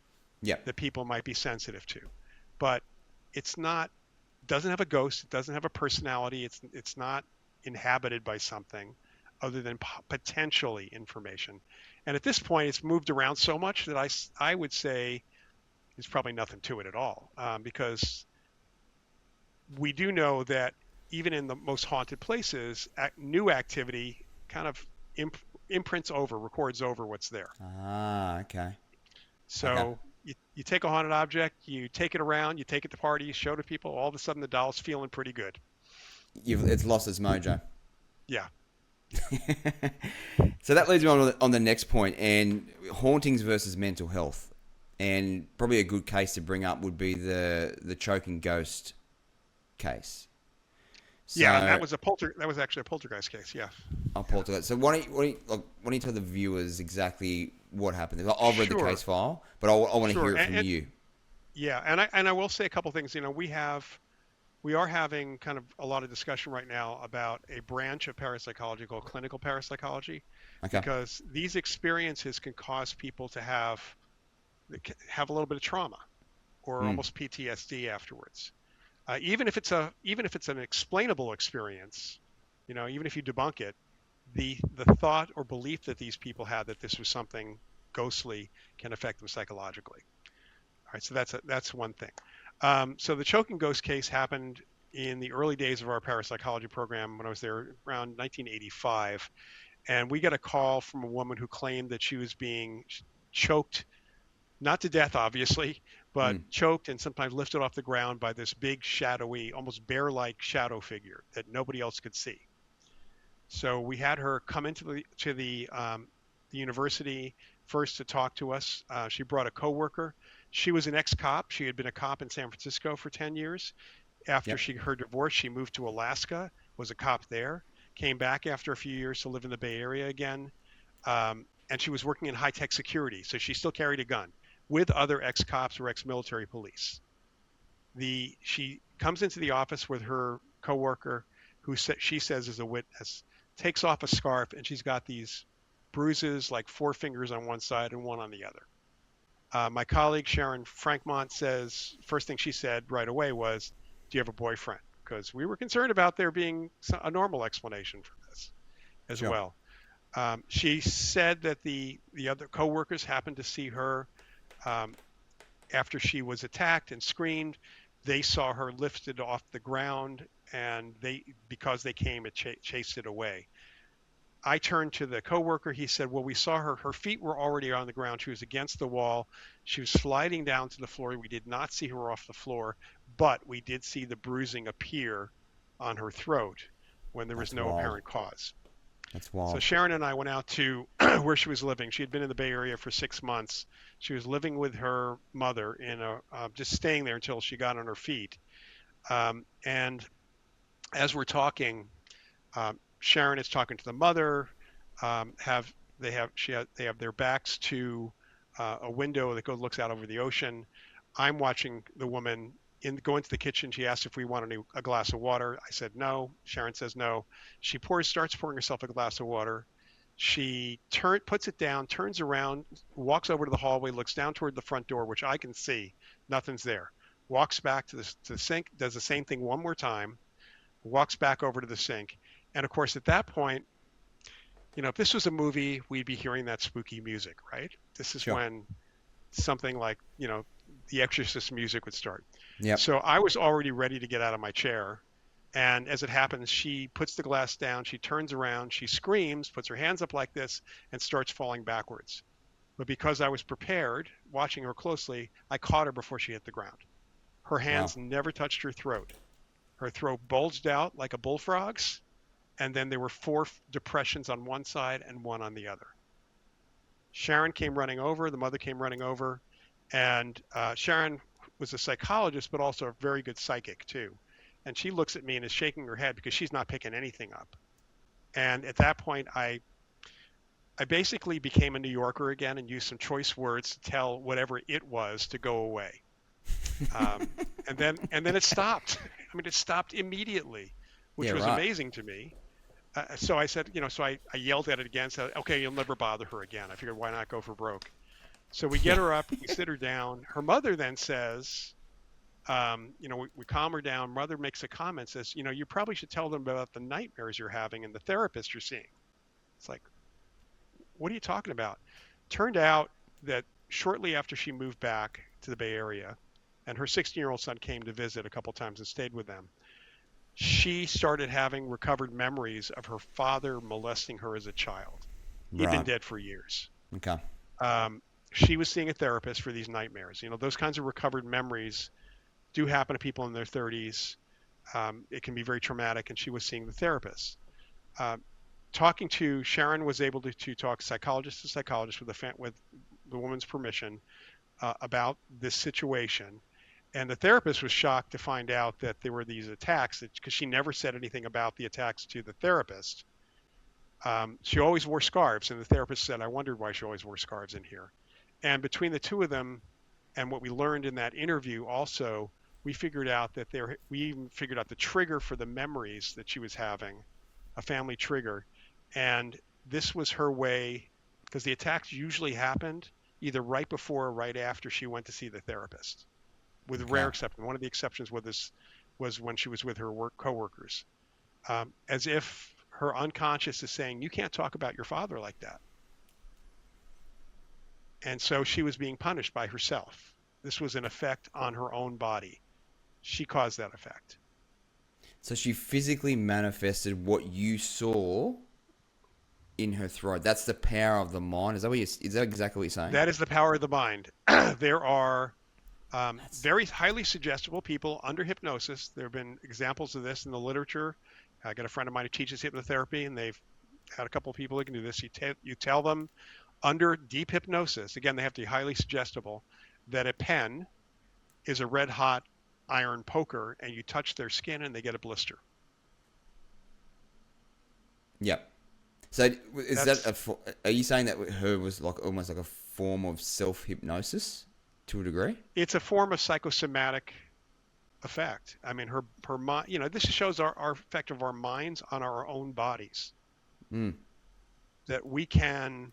Yeah. that people might be sensitive to. But it's not, doesn't have a ghost, it doesn't have a personality, it's not inhabited by something other than potentially information. And at this point, it's moved around so much that I would say there's probably nothing to it at all, because we do know that even in the most haunted places, new activity kind of imprints over, records over what's there. Ah, okay. So you take a haunted object, you take it around, you take it to parties, show to people, all of a sudden the doll's feeling pretty good. It's lost its mojo. Yeah. So that leads me on the next point, and hauntings versus mental health. And probably a good case to bring up would be the choking ghost case. So, Yeah, and that was actually a poltergeist case. Yeah. Poltergeist. So why don't you tell the viewers exactly what happened? I've read the Sure. case file, but I want to Sure. hear it from you. Yeah, and I will say a couple things. You know, we are having kind of a lot of discussion right now about a branch of parapsychology called clinical parapsychology, Okay. because these experiences can cause people to have a little bit of trauma or almost PTSD afterwards. Even if it's an explainable experience, you know, even if you debunk it, the thought or belief that these people had that this was something ghostly can affect them psychologically. All right, so that's one thing. So the choking ghost case happened in the early days of our parapsychology program when I was there around 1985, and we got a call from a woman who claimed that she was being choked, not to death, obviously, but choked and sometimes lifted off the ground by this big, shadowy, almost bear-like shadow figure that nobody else could see. So we had her come into the university first to talk to us. She brought a coworker. She was an ex-cop. She had been a cop in San Francisco for 10 years. After her divorce, she moved to Alaska, was a cop there, came back after a few years to live in the Bay Area again. And she was working in high-tech security, so she still carried a gun with other ex-cops or ex-military police. She comes into the office with her coworker, who she says is a witness, takes off a scarf, and she's got these bruises, like 4 fingers on one side and 1 on the other. My colleague Sharon Frankmont says, first thing she said right away was, "Do you have a boyfriend?" Because we were concerned about there being a normal explanation for this as well. She said that the other coworkers happened to see her after she was attacked and screamed. They saw her lifted off the ground, and because they came, it chased it away. I turned to the coworker. He said, well, we saw her feet were already on the ground. She was against the wall. She was sliding down to the floor. We did not see her off the floor, but we did see the bruising appear on her throat when there was That's no wild. apparent cause. That's So wild. Sharon and I went out to where she was living. She had been in the Bay Area for 6 months. She was living with her mother just staying there until she got on her feet. And as we're talking, Sharon is talking to the mother. They have their backs to a window that looks out over the ocean. I'm watching the woman go into the kitchen. She asked if we wanted a glass of water. I said no. Sharon says no. She starts pouring herself a glass of water. She puts it down, turns around, walks over to the hallway, looks down toward the front door, which I can see. Nothing's there. Walks back to the sink, does the same thing one more time, walks back over to the sink. And of course, at that point, if this was a movie, we'd be hearing that spooky music, right? This is Sure. when something like, the Exorcist music would start. Yep. So I was already ready to get out of my chair. And as it happens, she puts the glass down, she turns around, she screams, puts her hands up like this, and starts falling backwards. But because I was prepared, watching her closely, I caught her before she hit the ground. Her hands Wow. never touched her throat. Her throat bulged out like a bullfrog's, and then there were 4 depressions on one side and 1 on the other. Sharon came running over, the mother came running over, and Sharon was a psychologist, but also a very good psychic too. And she looks at me and is shaking her head because she's not picking anything up. And at that point, I basically became a New Yorker again and used some choice words to tell whatever it was to go away. And then it stopped. I mean, it stopped immediately, which was amazing to me. So I said, I yelled at it again, said, okay, you'll never bother her again. I figured, why not go for broke? So we get her up, we sit her down. Her mother then says, we calm her down. Mother makes a comment, says, you probably should tell them about the nightmares you're having and the therapist you're seeing. It's like, what are you talking about? Turned out that shortly after she moved back to the Bay Area, and her 16-year-old son came to visit a couple times and stayed with them, she started having recovered memories of her father molesting her as a child. He'd been dead for years. Okay. She was seeing a therapist for these nightmares. Those kinds of recovered memories do happen to people in their 30s. It can be very traumatic, and she was seeing the therapist. Talking to Sharon was able to talk psychologist to psychologist with the woman's permission about this situation. And the therapist was shocked to find out that there were these attacks because she never said anything about the attacks to the therapist. She always wore scarves, and the therapist said, I wondered why she always wore scarves in here. And between the two of them and what we learned in that interview also, we figured out that we even figured out the trigger for the memories that she was having, a family trigger. And this was her way, because the attacks usually happened either right before or right after she went to see the therapist, with rare exception. One of the exceptions was when she was with her coworkers, as if her unconscious is saying, you can't talk about your father like that. And so she was being punished by herself. This was an effect on her own body. She caused that effect. So she physically manifested what you saw in her throat. That's the power of the mind. Is that exactly what you're saying? That is the power of the mind. There are very highly suggestible people under hypnosis. There have been examples of this in the literature. I got a friend of mine who teaches hypnotherapy, and they've had a couple of people who can do this. You tell them under deep hypnosis, again, they have to be highly suggestible, that a pen is a red hot iron poker, and you touch their skin and they get a blister. Yep. So are you saying that her was like almost like a form of self-hypnosis to a degree? It's a form of psychosomatic effect. I mean, her mind, this shows our effect of our minds on our own bodies. That we can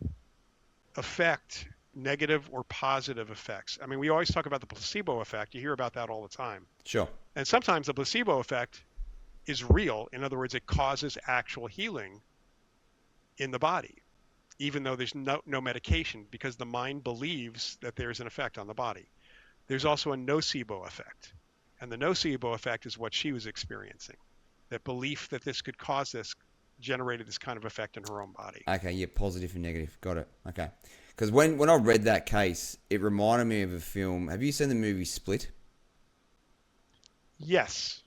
affect negative or positive effects. I mean, we always talk about the placebo effect. You hear about that all the time. Sure. And sometimes the placebo effect is real. In other words, it causes actual healing in the body, even though there's no medication, because the mind believes that there's an effect on the body. There's also a nocebo effect. And the nocebo effect is what she was experiencing. That belief that this could cause this generated this kind of effect in her own body. Okay, yeah, positive and negative. Got it. Okay. Because when I read that case, it reminded me of a film. Have you seen the movie Split Yes.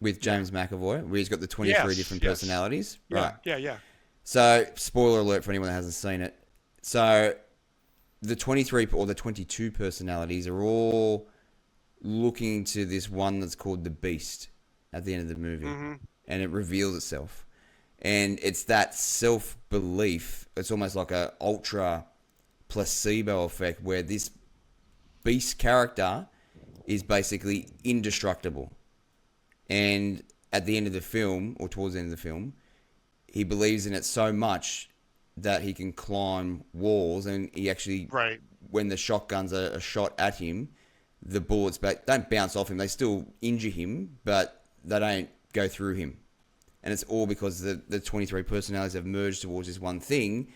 with Yeah. James McAvoy, where he's got the 23 Yes. different Yes. personalities? Yeah. Right. Yeah. So, spoiler alert for anyone that hasn't seen it. So, the 23 or the 22 personalities are all looking to this one that's called the Beast at the end of the movie. Mm-hmm. And it reveals itself. And it's that self-belief. It's almost like a ultra placebo effect where this Beast character is basically indestructible. And at the end of the film, or towards the end of the film, he believes in it so much that he can climb walls, and he actually, Right. when the shotguns are shot at him, the bullets don't bounce off him. They still injure him, but they don't go through him. And it's all because the 23 personalities have merged towards this one thing,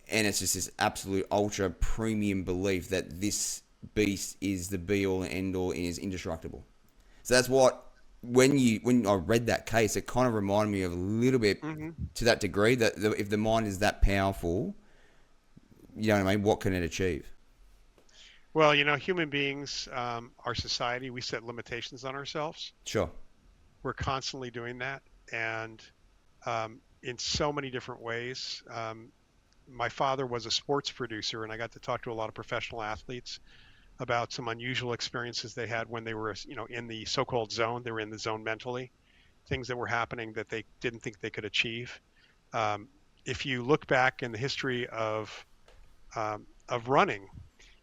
and it's just this absolute ultra premium belief that this beast is the be all and end all and is indestructible. So that's what, when I read that case, it kind of reminded me of a little bit to that degree, that if the mind is that powerful, you know what I mean, what can it achieve? Well, human beings, our society, we set limitations on ourselves. Sure. We're constantly doing that, and in so many different ways. My father was a sports producer, and I got to talk to a lot of professional athletes about some unusual experiences they had when they were, in the so-called zone. They were in the zone mentally, things that were happening that they didn't think they could achieve. If you look back in the history of running,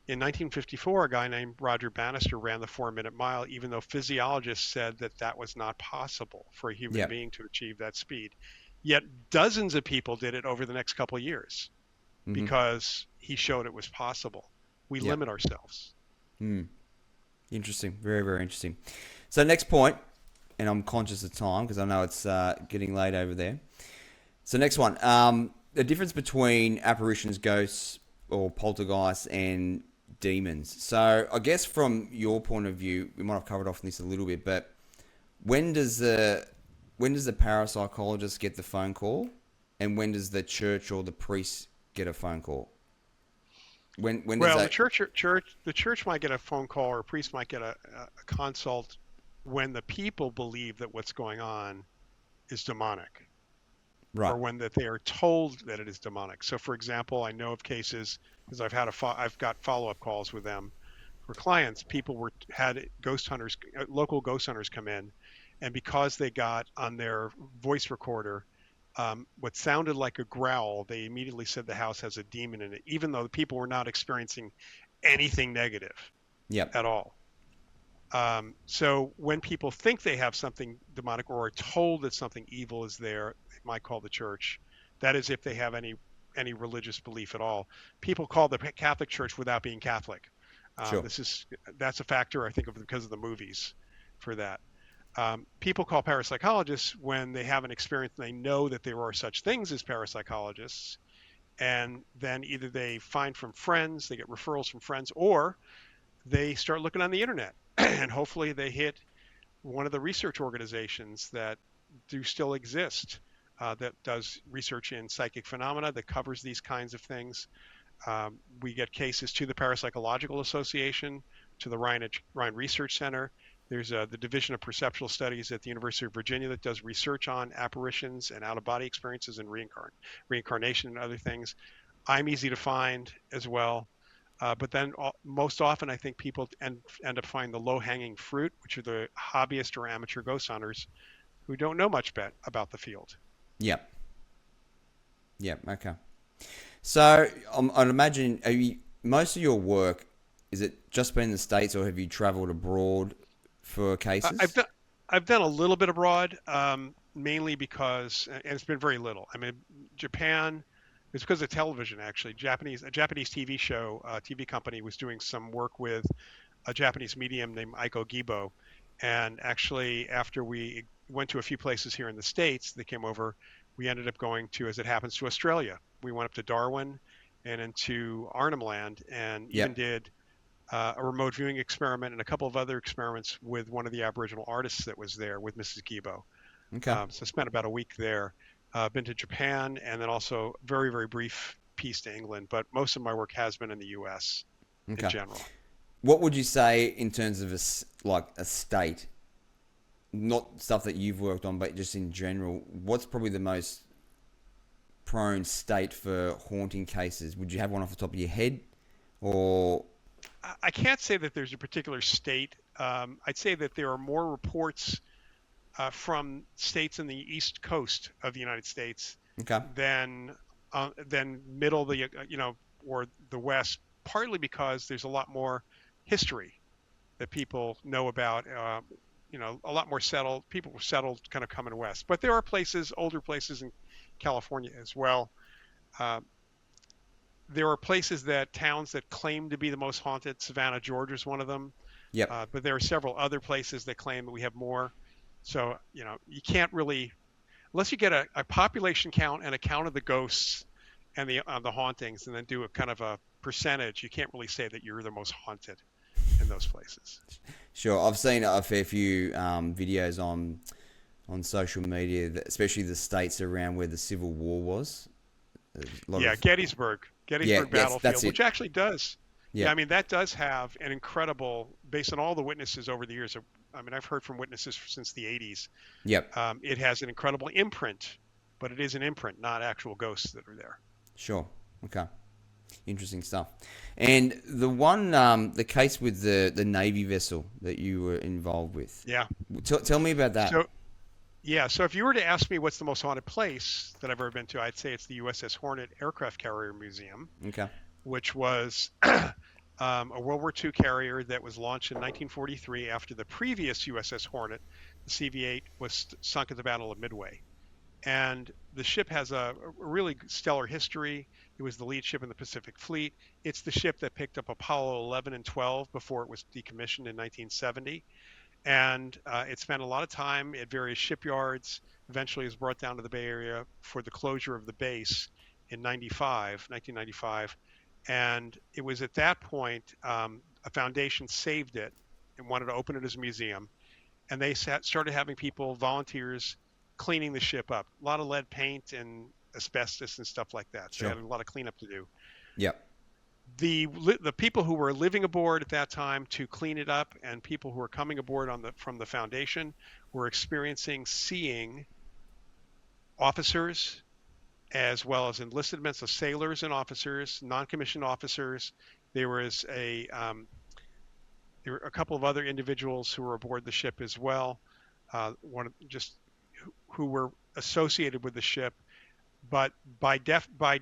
in 1954, a guy named Roger Bannister ran the 4-minute mile, even though physiologists said that that was not possible for a human being to achieve that speed. Yet dozens of people did it over the next couple of years because he showed it was possible. We limit ourselves. Interesting. Very, very interesting. So next point, and I'm conscious of time because I know it's getting late over there. So next one, the difference between apparitions, ghosts, or poltergeists and demons. So I guess from your point of view, we might have covered off on this a little bit, but when does the parapsychologist get the phone call, and when does the church or the priest get a phone call? When does the church might get a phone call, or a priest might get a consult when the people believe that what's going on is demonic. Right. Or when that they are told that it is demonic. So, for example, I know of cases, because I've got follow-up calls with them for clients. People had local ghost hunters come in, and because they got on their voice recorder what sounded like a growl, they immediately said the house has a demon in it, even though the people were not experiencing anything negative at all. So when people think they have something demonic or are told that something evil is there, they might call the church. That is if they have any religious belief at all. People call the Catholic Church without being Catholic. Sure. That's a factor, I think, because of the movies for that. People call parapsychologists when they have an experience and they know that there are such things as parapsychologists, and then either they find from friends, they get referrals from friends, or they start looking on the internet and hopefully they hit one of the research organizations that do still exist that does research in psychic phenomena, that covers these kinds of things. We get cases to the Parapsychological Association, to the Rhine Research Centre. There's the Division of Perceptual Studies at the University of Virginia that does research on apparitions and out-of-body experiences and reincarnation and other things. I'm easy to find as well. But then most often I think people end up finding the low-hanging fruit, which are the hobbyist or amateur ghost hunters who don't know much about the field. Yep. Okay. So I'd imagine most of your work, is it just been in the States, or have you travelled abroad for cases? I've done a little bit abroad, mainly because, and it's been very little. I mean, Japan. It's because of television, actually. A Japanese TV show, TV company was doing some work with a Japanese medium named Aiko Gibo. And actually, after we went to a few places here in the States, they came over. We ended up going to, as it happens, to Australia. We went up to Darwin and into Arnhem Land, and even did a remote viewing experiment and a couple of other experiments with one of the Aboriginal artists that was there with Mrs. Gibo. Okay. So I spent about a week there. been to Japan, and then also very, very brief piece to England. But most of my work has been in the U.S. in Okay. general. What would you say in terms of like a state, not stuff that you've worked on, but just in general? What's probably the most prone state for haunting cases? Would you have one off the top of your head, or I can't say that there's a particular state. I'd say that there are more reports from states in the East Coast of the United States okay? than middle the or the West, partly because there's a lot more history that people know about. A lot more settled. People were settled kind of coming west, but there are places, older places in California as well. Uh, there are towns that claim to be the most haunted. Savannah, Georgia is one of them. Yep. But there are several other places that claim that we have more. So, you can't really, unless you get a population count and a count of the ghosts and the hauntings, and then do a kind of a percentage, you can't really say that you're the most haunted in those places. Sure. I've seen a fair few videos on social media, especially the states around where the Civil War was. Gettysburg Battlefield, that's it. which actually does. Yeah. Yeah, I mean, that does have an incredible, based on all the witnesses over the years. I mean, I've heard from witnesses since the 80s. Yep. It has an incredible imprint, but it is an imprint, not actual ghosts that are there. Sure. Okay. Interesting stuff. And the case with the Navy vessel that you were involved with. Yeah. Tell me about that. So if you were to ask me what's the most haunted place that I've ever been to, I'd say it's the USS Hornet Aircraft Carrier Museum, Okay. which was a World War II carrier that was launched in 1943 after the previous USS Hornet, the CV-8, was sunk at the Battle of Midway. And the ship has a really stellar history. It was the lead ship in the Pacific Fleet. It's the ship that picked up Apollo 11 and 12 before it was decommissioned in 1970. And it spent a lot of time at various shipyards. Eventually, it was brought down to the Bay Area for the closure of the base in 1995. And it was at that point a foundation saved it and wanted to open it as a museum. And they started having volunteers, cleaning the ship up. A lot of lead paint and asbestos and stuff like that. So Sure. they had a lot of cleanup to do. Yep. The people who were living aboard at that time to clean it up, and people who were coming aboard from the foundation, were seeing officers as well as enlisted men, so sailors and officers, non-commissioned officers. There were a couple of other individuals who were aboard the ship as well, who were associated with the ship. But by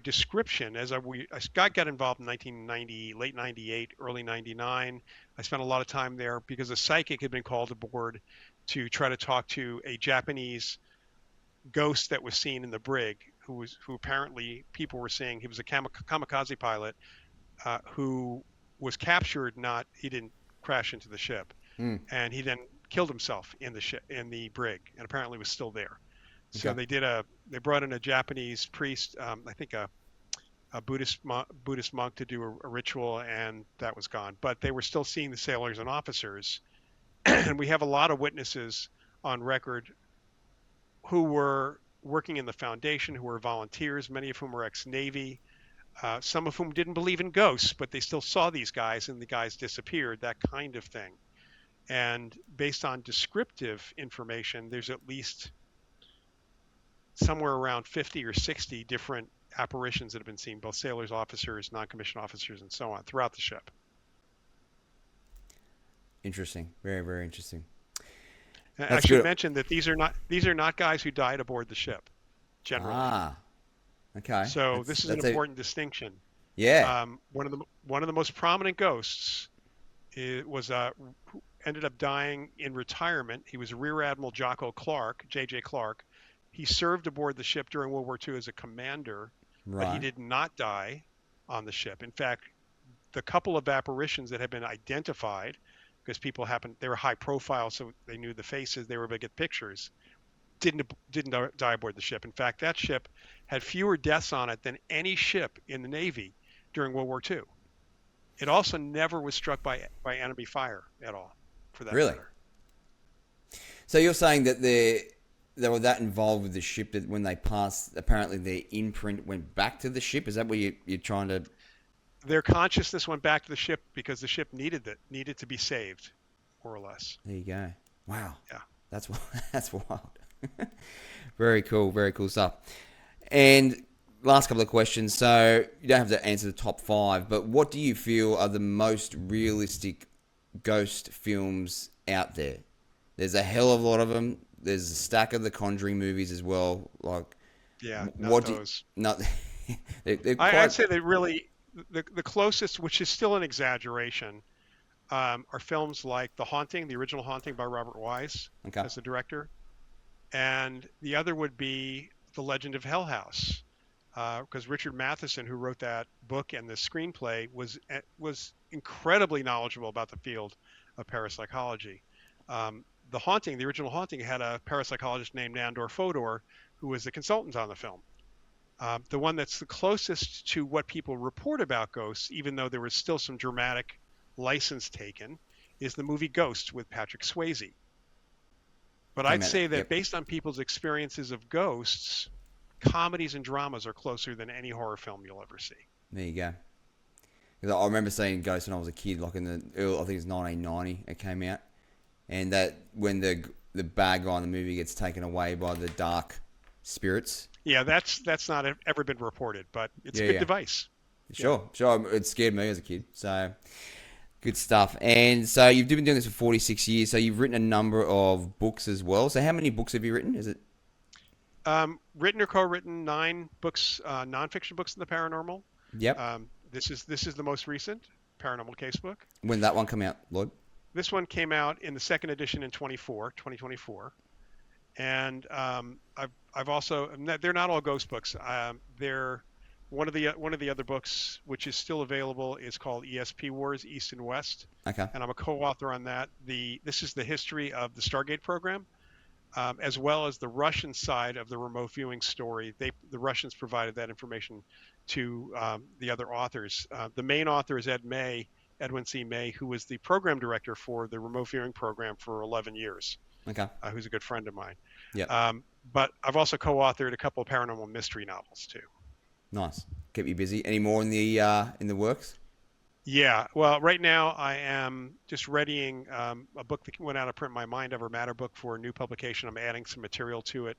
description, I got involved in 1990, late 98, early 99. I spent a lot of time there because a psychic had been called aboard to try to talk to a Japanese ghost that was seen in the brig, who apparently people were saying he was a kamikaze pilot who was captured. He didn't crash into the ship, and he then killed himself in the brig, and apparently was still there. So Okay. they brought in a Japanese priest, I think a Buddhist monk, to do a ritual, and that was gone. But they were still seeing the sailors and officers, and we have a lot of witnesses on record who were working in the foundation, who were volunteers, many of whom were ex-Navy, some of whom didn't believe in ghosts, but they still saw these guys, and the guys disappeared, that kind of thing. And based on descriptive information, there's at least somewhere around 50 or 60 different apparitions that have been seen, both sailors, officers, non-commissioned officers, and so on, throughout the ship. Interesting. Very, very interesting. And That's I should good. mention that these are not guys who died aboard the ship, generally. Okay. So this is an important distinction. Yeah. One of the most prominent ghosts was who ended up dying in retirement. He was Rear Admiral Jocko Clark, J.J. Clark. He served aboard the ship during World War II as a commander, but he did not die on the ship. In fact, the couple of apparitions that have been identified, because they were high profile, so they knew the faces, they were able to get pictures, didn't die aboard the ship. In fact, that ship had fewer deaths on it than any ship in the Navy during World War II. It also never was struck by enemy fire at all, for that Really? matter. So you're saying that they were that involved with the ship that when they passed, apparently their imprint went back to the ship. Is that what you're trying to? Their consciousness went back to the ship because the ship needed to be saved, more or less. There you go. Wow. Yeah. That's that's wild. Very cool stuff. And last couple of questions. So you don't have to answer the top 5, but what do you feel are the most realistic ghost films out there? There's a hell of a lot of them. There's a stack of the Conjuring movies as well. Like, Yeah, not what those. not they're quite, I'd say that really the closest, which is still an exaggeration, are films like The Haunting, the original Haunting by Robert Wise okay. as the director, and the other would be The Legend of Hell House, because Richard Matheson, who wrote that book and the screenplay, was incredibly knowledgeable about the field of parapsychology. The Haunting, the original Haunting, had a parapsychologist named Nandor Fodor, who was the consultant on the film. The one that's the closest to what people report about ghosts, even though there was still some dramatic license taken, is the movie Ghost with Patrick Swayze. But I'd say that based on people's experiences of ghosts, comedies and dramas are closer than any horror film you'll ever see. There you go. Because I remember seeing Ghost when I was a kid, like in the early, I think it was 1990 it came out. And that when the bad guy in the movie gets taken away by the dark spirits. Yeah, that's not ever been reported, but it's a good device. Sure. It scared me as a kid. So, good stuff. And so you've been doing this for 46 years. So you've written a number of books as well. So how many books have you written? Is it? Written or co-written 9 books, nonfiction books in the paranormal. Yep. This is the most recent paranormal casebook. When did that one come out, Lloyd? This one came out in the second edition in 2024. And I've also, they're not all ghost books. They're one of the other books, which is still available, is called ESP Wars, East and West. Okay. And I'm a co-author on that. This is the history of the Stargate program, as well as the Russian side of the remote viewing story. The Russians provided that information to the other authors. The main author is Edwin C. May, who was the program director for the remote viewing program for 11 years. Okay. Who's a good friend of mine. Yeah. But I've also co-authored a couple of paranormal mystery novels too. Nice. Keep you busy. Any more in the works? Yeah. Well, right now I am just readying a book that went out of print, my Mind Over Matter book, for a new publication. I'm adding some material to it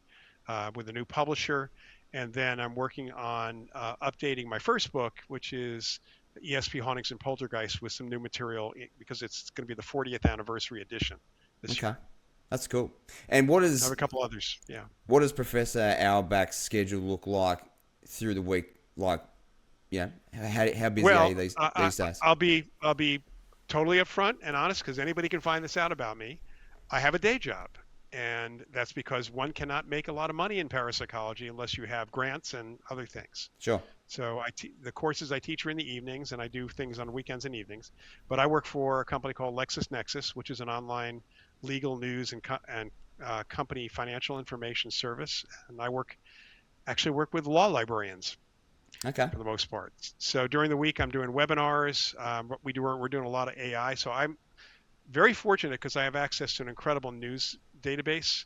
with a new publisher. And then I'm working on updating my first book, which is ESP Hauntings and Poltergeist, with some new material because it's going to be the 40th anniversary edition this year. That's cool. And I have a couple others. Yeah. What does Professor Auerbach's schedule look like through the week? Like, how busy are you these days? I'll be totally upfront and honest, because anybody can find this out about me. I have a day job, and that's because one cannot make a lot of money in parapsychology unless you have grants and other things. Sure. So the courses I teach are in the evenings, and I do things on weekends and evenings. But I work for a company called LexisNexis, which is an online legal news and company financial information service, and I actually work with law librarians. Okay. For the most part. So during the week, I'm doing webinars. We're doing a lot of AI. So I'm very fortunate because I have access to an incredible news database,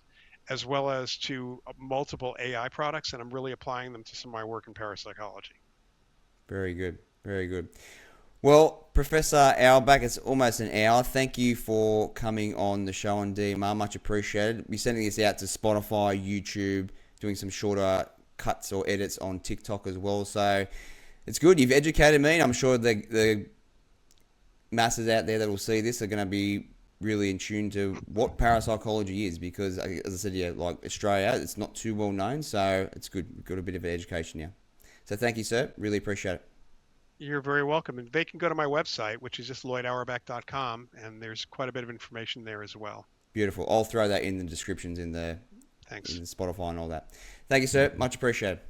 as well as to multiple AI products, and I'm really applying them to some of my work in parapsychology. Very good. Very good. Well, Professor Auerbach, it's almost an hour. Thank you for coming on the show on DMR. Much appreciated. We're sending this out to Spotify, YouTube, doing some shorter cuts or edits on TikTok as well. So it's good. You've educated me, and I'm sure the masses out there that will see this are going to be really in tune to what parapsychology is, because, as I said, like Australia, it's not too well known, so it's good. We've got a bit of an education now. So thank you, sir. Really appreciate it. You're very welcome. And they can go to my website, which is just LoydAuerbach.com, and there's quite a bit of information there as well. Beautiful. I'll throw that in the descriptions in the Spotify and all that. Thank you, sir. Much appreciated.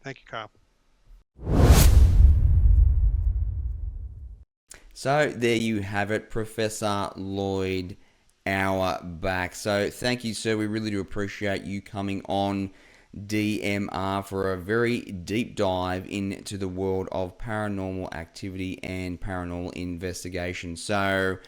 Thank you, Kyle. So there you have it, Professor Loyd Auerbach. So thank you, sir. We really do appreciate you coming on DMR for a very deep dive into the world of paranormal activity and paranormal investigation. So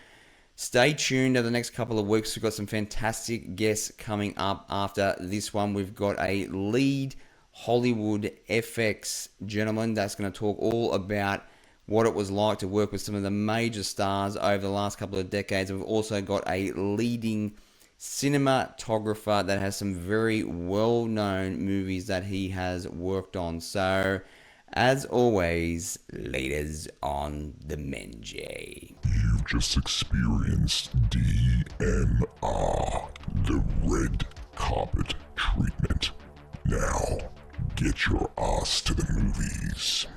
Stay tuned over the next couple of weeks. We've got some fantastic guests coming up after this one. We've got a lead Hollywood FX gentleman that's going to talk all about what it was like to work with some of the major stars over the last couple of decades. We've also got a leading cinematographer that has some very well-known movies that he has worked on. So, as always, leaders on the Menjay. You've just experienced DMR, the red carpet treatment. Now, get your ass to the movies.